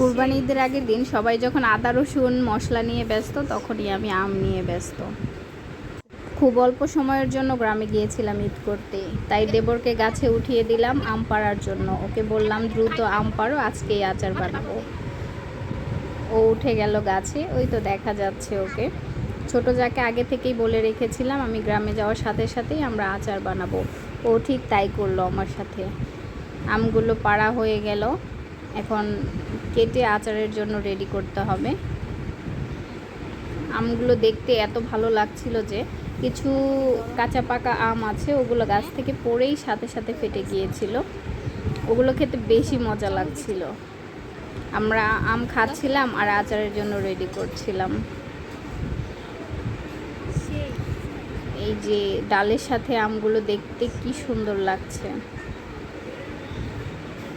কুরবানি ঈদের আগের দিন সবাই যখন আদা রসুন মশলা নিয়ে ব্যস্ত, তখনই আমি আম নিয়ে ব্যস্ত। খুব অল্প সময়ের জন্য গ্রামে গিয়েছিলাম ঈদ করতে, তাই দেবরকে গাছে উঠিয়ে দিলাম আম পাড়ার জন্য। ওকে বললাম দ্রুত আম পাড়ো, আজকেই আচার বানাবো। ও উঠে গেল গাছে, ওই তো দেখা যাচ্ছে ওকে। ছোট যাকে আগে থেকেই বলে রেখেছিলাম আমি গ্রামে যাওয়ার সাথে সাথেই আমরা আচার বানাবো, ও ঠিক তাই করলো আমার সাথে। আমগুলো পাড়া হয়ে গেল, এখন কেটে আচারের জন্য রেডি করতে হবে। আমগুলো দেখতে এত ভালো লাগছিল যে কিছু কাঁচা পাকা আম আছে, ওগুলো গাছ থেকে পড়েই সাথে সাথে ফেটে গিয়েছিল। ওগুলো খেতে বেশি মজা লাগছিল। আমরা আম খাচ্ছিলাম আর আচারের জন্য রেডি করছিলাম। এই যে ডালের সাথে আমগুলো দেখতে কি সুন্দর লাগছে।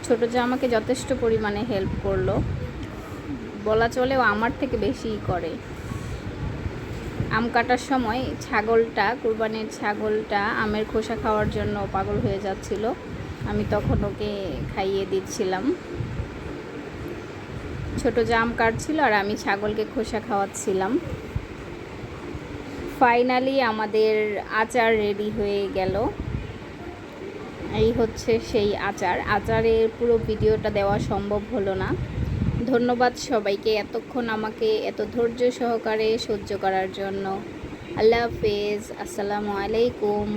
ছোট যা আমাকে যথেষ্ট পরিমাণে হেল্প করলো, বলা চলেও আমার থেকে বেশিই করে। আম কাটার সময় ছাগলটা, কুরবানির ছাগলটা আমের খোসা খাওয়ার জন্য পাগল হয়ে যাচ্ছিল। আমি তখন ওকে খাইয়ে দিচ্ছিলাম। ছোট যা আম কাটছিল আর আমি ছাগলকে খোসা খাওয়াচ্ছিলাম। ফাইনালি আমাদের আচার রেডি হয়ে গেল। এই হচ্ছে সেই আচার। আচারের পুরো ভিডিওটা দেওয়া সম্ভব হলো না। ধন্যবাদ সবাইকে এতক্ষণ আমাকে এত ধৈর্য সহকারে সহ্য করার জন্য। আল্লাহ হাফেজ, আসসালামু আলাইকুম।